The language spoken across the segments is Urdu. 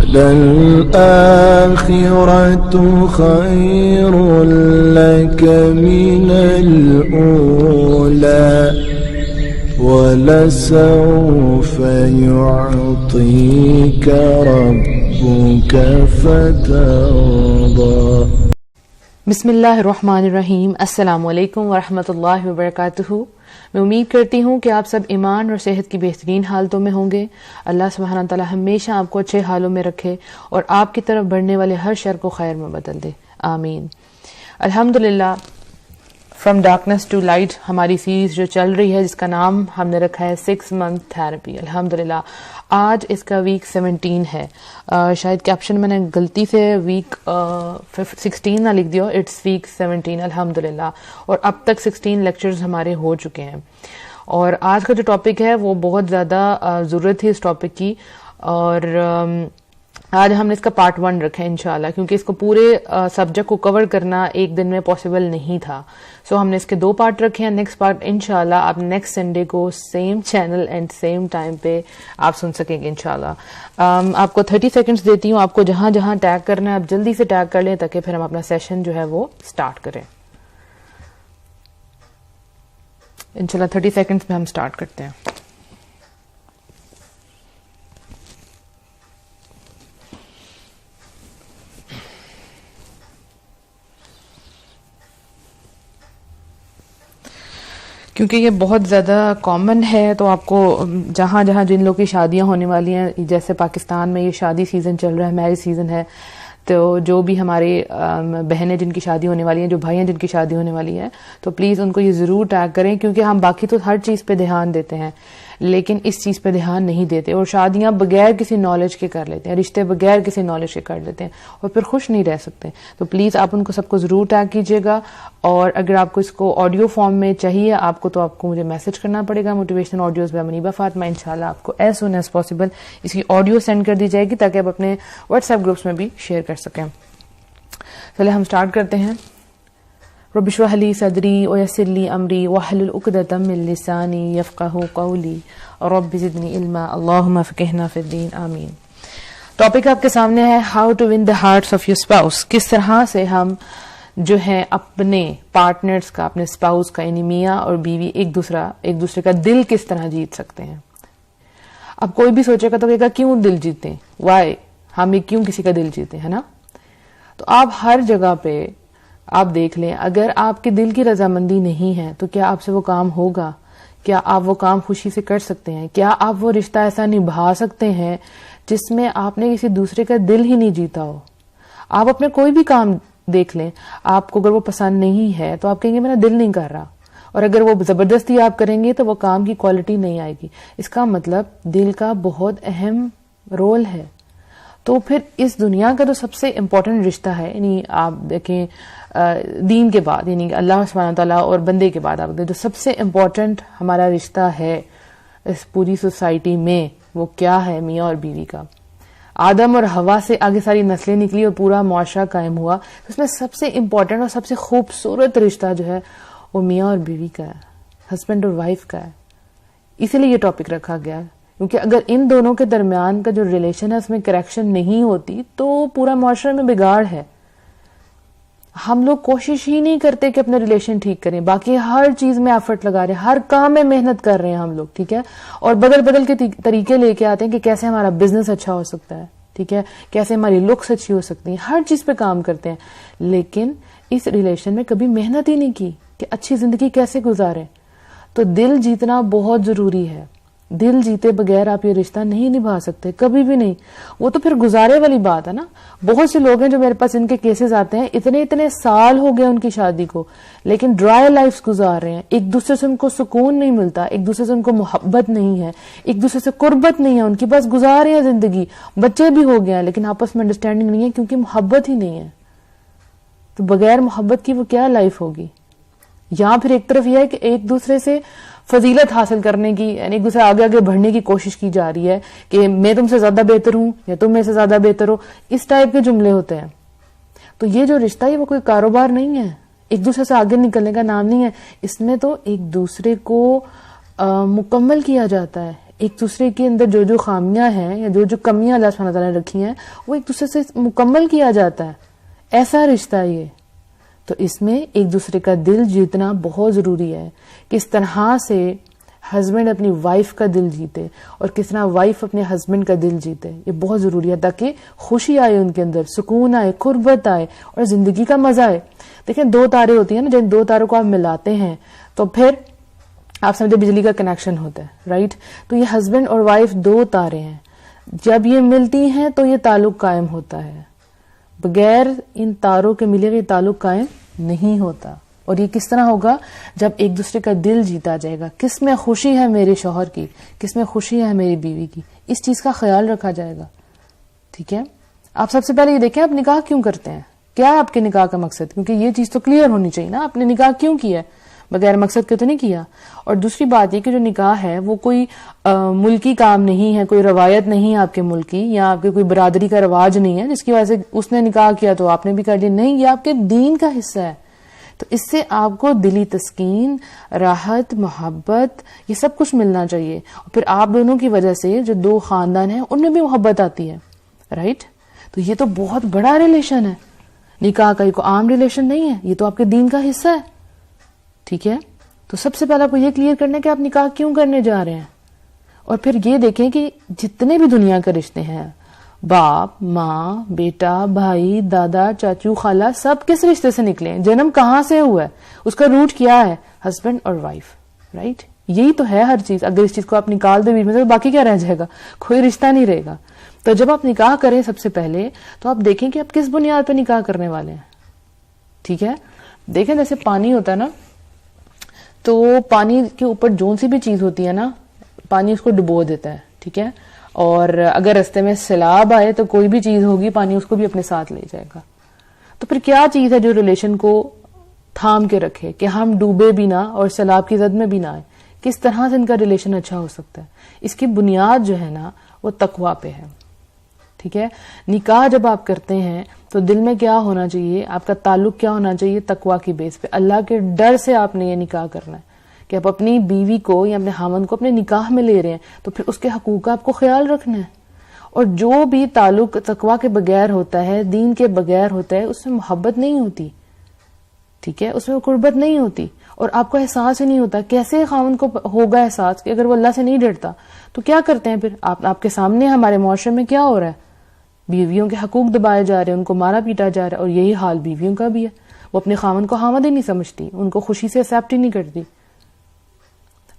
وَلَلْآخِرَةُ خَيْرٌ لَكَ مِنَ الْأُولَى وَلَسَوْفَ يُعْطِيكَ رَبُّكَ فَتَرْضَى۔ بسم اللہ الرحمن الرحیم۔ السلام علیکم ورحمۃ اللہ وبرکاتہ۔ میں امید کرتی ہوں کہ آپ سب ایمان اور صحت کی بہترین حالتوں میں ہوں گے۔ اللہ سبحانہ تعالی ہمیشہ آپ کو اچھے حالوں میں رکھے اور آپ کی طرف بڑھنے والے ہر شر کو خیر میں بدل دے، آمین۔ الحمدللہ، فرام ڈارکنیس ٹو لائٹ ہماری سیریز جو چل رہی ہے، جس کا نام ہم نے رکھا ہے 6 month تھراپی۔ الحمدللہ آج اس کا ویک 17 ہے۔ شاید کیپشن میں نے غلطی سے ویک 16 نہ لکھ دیا، اٹس ویک 17 الحمدللہ۔ اور اب تک 16 لیکچرز ہمارے ہو چکے ہیں، اور آج کا جو ٹاپک ہے وہ بہت زیادہ ضرورت تھی اس ٹاپک کی، اور آج ہم نے اس کا پارٹ 1 رکھا ہے انشاءاللہ، کیونکہ اس کو پورے سبجیکٹ کو کور کرنا ایک دن میں پاسبل نہیں تھا۔ سو ہم نے اس کے 2 پارٹ رکھے ہیں۔ نیکسٹ پارٹ انشاءاللہ آپ نیکسٹ سنڈے کو same channel and same time پہ آپ سن سکیں گے انشاءاللہ۔ آپ کو 30 سیکنڈز دیتی ہوں، آپ کو جہاں جہاں ٹیگ کرنا ہے آپ جلدی سے ٹیگ کر لیں، تاکہ پھر ہم اپنا سیشن جو ہے وہ سٹارٹ کریں۔ انشاءاللہ 30 سیکنڈز میں ہم سٹارٹ کرتے ہیں۔ کیونکہ یہ بہت زیادہ کامن ہے، تو آپ کو جہاں جہاں جن لوگوں کی شادیاں ہونے والی ہیں، جیسے پاکستان میں یہ شادی سیزن چل رہا ہے، میرج سیزن ہے، تو جو بھی ہمارے بہنیں جن کی شادی ہونے والی ہیں، جو بھائی ہیں جن کی شادی ہونے والی ہے، تو پلیز ان کو یہ ضرور ٹیگ کریں، کیونکہ ہم باقی تو ہر چیز پہ دھیان دیتے ہیں لیکن اس چیز پہ دھیان نہیں دیتے، اور شادیاں بغیر کسی نالج کے کر لیتے ہیں، رشتے بغیر کسی نالج کے کر لیتے ہیں، اور پھر خوش نہیں رہ سکتے۔ تو پلیز آپ ان کو سب کو ضرور ٹیگ کیجیے گا، اور اگر آپ کو اس کو آڈیو فارم میں چاہیے آپ کو، تو آپ کو مجھے میسج کرنا پڑے گا motivational audios by Muniba Fatima. انشاءاللہ آپ کو ایز سون ایز پاسبل اس کی آڈیو سینڈ کر دی جائے گی، تاکہ آپ اپنے واٹس ایپ گروپس میں بھی شیئر کر سکیں۔ چلے ہم سٹارٹ کرتے ہیں۔ رب اشرح لی صدری ویسر لی امری واحلل عقدۃ من لسانی یفقہوا قولی رب زدنی علما اللہم فقہنا فی الدین، آمین۔ ٹاپک آپ کے سامنے ہے how to win the hearts of your spouse. کس طرح سے ہم جو ہے اپنے پارٹنرز کا، اپنے اسپاؤس کا، یعنی میاں اور بیوی، ایک دوسرے کا دل کس طرح جیت سکتے ہیں۔ اب کوئی بھی سوچے گا تو کہے گا کیوں دل جیتے، وائی، ہم کیوں کسی کا دل جیتے، ہے نا؟ تو آپ ہر جگہ پہ آپ دیکھ لیں، اگر آپ کے دل کی رضامندی نہیں ہے تو کیا آپ سے وہ کام ہوگا؟ کیا آپ وہ کام خوشی سے کر سکتے ہیں؟ کیا آپ وہ رشتہ ایسا نبھا سکتے ہیں جس میں آپ نے کسی دوسرے کا دل ہی نہیں جیتا ہو؟ آپ اپنے کوئی بھی کام دیکھ لیں، آپ کو اگر وہ پسند نہیں ہے تو آپ کہیں گے میرا دل نہیں کر رہا، اور اگر وہ زبردستی آپ کریں گے تو وہ کام کی کوالٹی نہیں آئے گی۔ اس کا مطلب دل کا بہت اہم رول ہے۔ تو پھر اس دنیا کا جو سب سے امپورٹنٹ رشتہ ہے، یعنی آپ دیکھیں دین کے بعد، یعنی اللہ سبحانہ تعالیٰ اور بندے کے بعد، آپ جو سب سے امپورٹنٹ ہمارا رشتہ ہے اس پوری سوسائٹی میں، وہ کیا ہے؟ میاں اور بیوی کا۔ آدم اور حوا سے آگے ساری نسلیں نکلی اور پورا معاشرہ قائم ہوا، اس میں سب سے امپورٹنٹ اور سب سے خوبصورت رشتہ جو ہے وہ میاں اور بیوی کا ہے، ہسبینڈ اور وائف کا ہے۔ اسی لیے یہ ٹاپک رکھا گیا ہے، کیونکہ اگر ان دونوں کے درمیان کا جو ریلیشن ہے اس میں کریکشن نہیں ہوتی تو پورا معاشرے میں بگاڑ ہے۔ ہم لوگ کوشش ہی نہیں کرتے کہ اپنا ریلیشن ٹھیک کریں، باقی ہر چیز میں ایفرٹ لگا رہے ہیں، ہر کام میں محنت کر رہے ہیں ہم لوگ، ٹھیک ہے، اور بدل کے طریقے لے کے آتے ہیں کہ کیسے ہمارا بزنس اچھا ہو سکتا ہے، ٹھیک ہے، کیسے ہماری لکس اچھی ہو سکتی ہیں، ہر چیز پہ کام کرتے ہیں، لیکن اس ریلیشن میں کبھی محنت ہی نہیں کی کہ اچھی زندگی کیسے گزاریں۔ تو دل جیتنا بہت ضروری ہے۔ دل جیتے بغیر آپ یہ رشتہ نہیں نبھا سکتے، کبھی بھی نہیں۔ وہ تو پھر گزارے والی بات ہے نا۔ بہت سے لوگ ہیں جو میرے پاس ان کے کیسز آتے ہیں، اتنے سال ہو گئے ان کی شادی کو، لیکن ڈرائی لائفز گزار رہے ہیں، ایک دوسرے سے ان کو سکون نہیں ملتا، ایک دوسرے سے ان کو محبت نہیں ہے، ایک دوسرے سے قربت نہیں ہے ان کی، بس گزار رہے ہیں زندگی، بچے بھی ہو گئے ہیں لیکن آپس میں انڈرسٹینڈنگ نہیں ہے، کیونکہ محبت ہی نہیں ہے۔ تو بغیر محبت کی وہ کیا لائف ہوگی؟ یہاں پھر ایک طرف یہ ہے کہ ایک دوسرے سے فضیلت حاصل کرنے کی، یعنی ایک دوسرے آگے بڑھنے کی کوشش کی جا رہی ہے کہ میں تم سے زیادہ بہتر ہوں یا تم میرے سے زیادہ بہتر ہو، اس ٹائپ کے جملے ہوتے ہیں۔ تو یہ جو رشتہ ہے وہ کوئی کاروبار نہیں ہے، ایک دوسرے سے آگے نکلنے کا نام نہیں ہے، اس میں تو ایک دوسرے کو مکمل کیا جاتا ہے، ایک دوسرے کے اندر جو جو خامیاں ہیں یا جو جو کمیاں اللہ سبحانہ تعالیٰ نے رکھی ہیں وہ ایک دوسرے سے مکمل کیا جاتا ہے. ایسا رشتہ یہ. تو اس میں ایک دوسرے کا دل جیتنا بہت ضروری ہے. کس طرح سے ہسبینڈ اپنی وائف کا دل جیتے اور کس طرح وائف اپنے ہسبینڈ کا دل جیتے, یہ بہت ضروری ہے تاکہ خوشی آئے ان کے اندر, سکون آئے, قربت آئے اور زندگی کا مزہ آئے. دیکھیں 2 تارے ہوتی ہیں نا, جن 2 تاروں کو آپ ملاتے ہیں تو پھر آپ سمجھے بجلی کا کنیکشن ہوتا ہے, رائٹ. تو یہ ہسبینڈ اور وائف 2 تارے ہیں, جب یہ ملتی ہیں تو یہ تعلق قائم ہوتا ہے. بغیر ان تاروں کے ملے ہوئے تعلق قائم نہیں ہوتا. اور یہ کس طرح ہوگا؟ جب ایک دوسرے کا دل جیتا جائے گا. کس میں خوشی ہے میرے شوہر کی, کس میں خوشی ہے میری بیوی کی, اس چیز کا خیال رکھا جائے گا. ٹھیک ہے. آپ سب سے پہلے یہ دیکھیں آپ نکاح کیوں کرتے ہیں, کیا ہے آپ کے نکاح کا مقصد, کیونکہ یہ چیز تو کلیئر ہونی چاہیے نا, آپ نے نکاح کیوں کیا ہے, بغیر مقصد کے تو نہیں کیا. اور دوسری بات یہ کہ جو نکاح ہے وہ کوئی ملکی کام نہیں ہے, کوئی روایت نہیں ہے آپ کے ملک کی, یا آپ کے کوئی برادری کا رواج نہیں ہے جس کی وجہ سے اس نے نکاح کیا تو آپ نے بھی کر دیا. نہیں, یہ آپ کے دین کا حصہ ہے. تو اس سے آپ کو دلی تسکین, راحت, محبت, یہ سب کچھ ملنا چاہیے. اور پھر آپ دونوں کی وجہ سے جو 2 خاندان ہیں ان میں بھی محبت آتی ہے, رائٹ. تو یہ تو بہت بڑا ریلیشن ہے. نکاح کا کوئی عام ریلیشن نہیں ہے, یہ تو آپ کے دین کا حصہ ہے. ٹھیک ہے. تو سب سے پہلے آپ کو یہ کلیئر کرنا ہے کہ آپ نکاح کیوں کرنے جا رہے ہیں. اور پھر یہ دیکھیں کہ جتنے بھی دنیا کے رشتے ہیں, باپ, ماں, بیٹا, بھائی, دادا, چاچو, خالہ, سب کس رشتے سے نکلے ہیں, جنم کہاں سے ہوا ہے, اس کا روٹ کیا ہے, ہسبینڈ اور وائف, رائٹ. یہی تو ہے ہر چیز. اگر اس چیز کو آپ نکال دیں بیچ میں سے تو باقی کیا رہ جائے گا, کوئی رشتہ نہیں رہے گا. تو جب آپ نکاح کریں سب سے پہلے تو آپ دیکھیں کہ آپ کس بنیاد پہ نکاح کرنے والے ہیں. ٹھیک ہے. دیکھیں جیسے پانی ہوتا ہے نا, تو پانی کے اوپر جون سی بھی چیز ہوتی ہے نا, پانی اس کو ڈبو دیتا ہے. ٹھیک ہے. اور اگر رستے میں سیلاب آئے تو کوئی بھی چیز ہوگی, پانی اس کو بھی اپنے ساتھ لے جائے گا. تو پھر کیا چیز ہے جو ریلیشن کو تھام کے رکھے کہ ہم ڈوبے بھی نہ اور سیلاب کی زد میں بھی نہ آئے؟ کس طرح سے ان کا ریلیشن اچھا ہو سکتا ہے؟ اس کی بنیاد جو ہے نا وہ تقوی پہ ہے. ٹھیک ہے. نکاح جب آپ کرتے ہیں تو دل میں کیا ہونا چاہیے, آپ کا تعلق کیا ہونا چاہیے؟ تقوی کی بیس پہ, اللہ کے ڈر سے آپ نے یہ نکاح کرنا ہے کہ آپ اپنی بیوی کو یا اپنے خاوند کو اپنے نکاح میں لے رہے ہیں تو پھر اس کے حقوق کا آپ کو خیال رکھنا ہے. اور جو بھی تعلق تقوی کے بغیر ہوتا ہے, دین کے بغیر ہوتا ہے, اس میں محبت نہیں ہوتی. ٹھیک ہے. اس میں قربت نہیں ہوتی اور آپ کو احساس ہی نہیں ہوتا. کیسے خاوند کو ہوگا احساس کہ اگر وہ اللہ سے نہیں ڈرتا تو کیا کرتے ہیں پھر آپ کے سامنے ہمارے معاشرے میں کیا ہو رہا ہے, بیویوں کے حقوق دبائے جا رہے ہیں, ان کو مارا پیٹا جا رہا ہے. اور یہی حال بیویوں کا بھی ہے, وہ اپنے خاوند کو خامد ہی نہیں سمجھتی, ان کو خوشی سے ایکسپٹ ہی نہیں کرتی.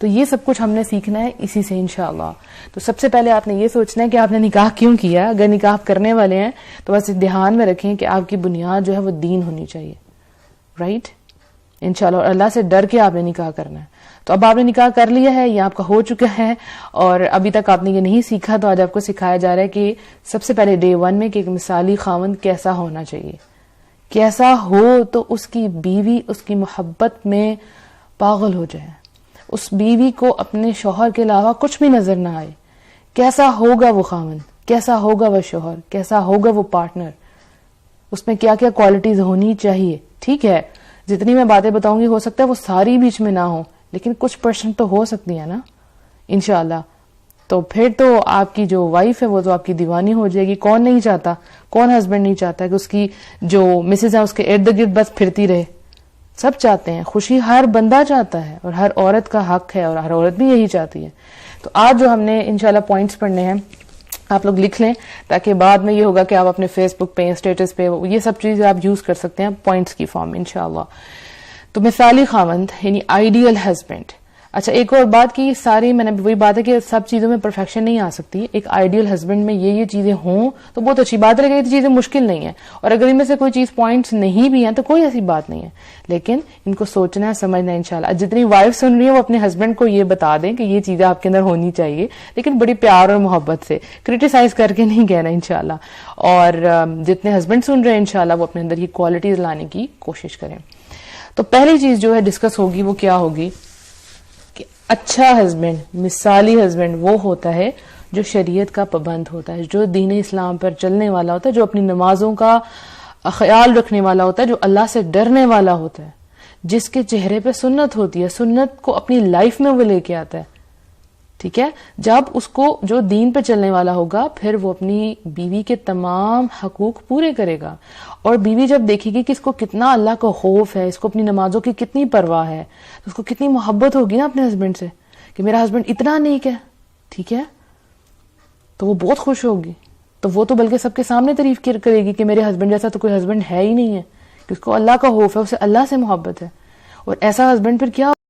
تو یہ سب کچھ ہم نے سیکھنا ہے اسی سے انشاءاللہ. تو سب سے پہلے آپ نے یہ سوچنا ہے کہ آپ نے نکاح کیوں کیا. اگر نکاح کرنے والے ہیں تو بس دھیان میں رکھیں کہ آپ کی بنیاد جو ہے وہ دین ہونی چاہیے, رائٹ, انشاءاللہ. اور اللہ سے ڈر کے آپ نے نکاح کرنا ہے. تو اب آپ نے نکاح کر لیا ہے, یہ آپ کا ہو چکا ہے, اور ابھی تک آپ نے یہ نہیں سیکھا, تو آج آپ کو سکھایا جا رہا ہے کہ سب سے پہلے ڈے 1 میں کہ ایک مثالی خاوند کیسا ہونا چاہیے. کیسا ہو تو اس کی بیوی اس کی محبت میں پاگل ہو جائے, اس بیوی کو اپنے شوہر کے علاوہ کچھ بھی نظر نہ آئے. کیسا ہوگا وہ خاوند, کیسا ہوگا وہ شوہر, کیسا ہوگا وہ پارٹنر, اس میں کیا کیا کوالٹیز ہونی چاہیے. ٹھیک ہے. جتنی میں باتیں بتاؤں گی ہو سکتا ہے وہ ساری بیچ میں نہ ہوں, لیکن کچھ % تو ہو سکتی ہے نا انشاءاللہ. تو پھر تو آپ کی جو وائف ہے وہ تو آپ کی دیوانی ہو جائے گی. کون نہیں چاہتا, کون ہسبینڈ نہیں چاہتا کہ اس کی جو مسز ہے اس کے ارد گرد بس پھرتی رہے. سب چاہتے ہیں, خوشی ہر بندہ چاہتا ہے اور ہر عورت کا حق ہے, اور ہر عورت بھی یہی چاہتی ہے. تو آج جو ہم نے انشاءاللہ پوائنٹس پڑھنے ہیں آپ لوگ لکھ لیں, تاکہ بعد میں یہ ہوگا کہ آپ اپنے فیس بک پہ, اسٹیٹس پہ یہ سب چیزیں آپ یوز کر سکتے ہیں پوائنٹس کی فارم میں انشاءاللہ. تو مثالی خاوند یعنی آئیڈیل ہسبینڈ. اچھا ایک اور بات کی ساری میں نے وہی بات ہے کہ سب چیزوں میں پرفیکشن نہیں آ سکتی. ایک آئیڈیل ہسبینڈ میں یہ چیزیں ہوں تو بہت اچھی بات ہے, لیکن یہ چیزیں مشکل نہیں ہیں. اور اگر ان میں سے کوئی چیز پوائنٹس نہیں بھی ہیں تو کوئی ایسی بات نہیں ہے, لیکن ان کو سوچنا ہے, سمجھنا ہے انشاءاللہ. جتنی وائف سن رہی ہیں وہ اپنے ہسبینڈ کو یہ بتا دیں کہ یہ چیزیں آپ کے اندر ہونی چاہیے, لیکن بڑی پیار اور محبت سے, کرٹیسائز کر کے نہیں کہنا انشاءاللہ. اور جتنے ہسبینڈ سن رہے ہیں انشاءاللہ وہ اپنے اندر یہ کوالٹیز لانے کی کوشش کریں. تو پہلی چیز جو ہے ڈسکس ہوگی وہ کیا ہوگی کہ اچھا ہسبینڈ, مثالی ہسبینڈ وہ ہوتا ہے جو شریعت کا پابند ہوتا ہے, جو دین اسلام پر چلنے والا ہوتا ہے, جو اپنی نمازوں کا خیال رکھنے والا ہوتا ہے, جو اللہ سے ڈرنے والا ہوتا ہے, جس کے چہرے پہ سنت ہوتی ہے, سنت کو اپنی لائف میں وہ لے کے آتا ہے. ٹھیک ہے. جب اس کو جو دین پہ چلنے والا ہوگا پھر وہ اپنی بیوی کے تمام حقوق پورے کرے گا. اور بیوی جب دیکھے گی کہ اس کو کتنا اللہ کا خوف ہے, اس کو اپنی نمازوں کی کتنی پرواہ ہے, تو اس کو کتنی محبت ہوگی نا اپنے ہسبینڈ سے کہ میرا ہسبینڈ اتنا نیک ہے, ٹھیک ہے, تو وہ بہت خوش ہوگی. تو وہ تو بلکہ سب کے سامنے تعریف کرے گی کہ میرے ہسبینڈ جیسا تو کوئی ہسبینڈ ہے ہی نہیں ہے, کہ اس کو اللہ کا خوف ہے, اسے اللہ سے محبت ہے. اور ایسا ہسبینڈ پھر کیا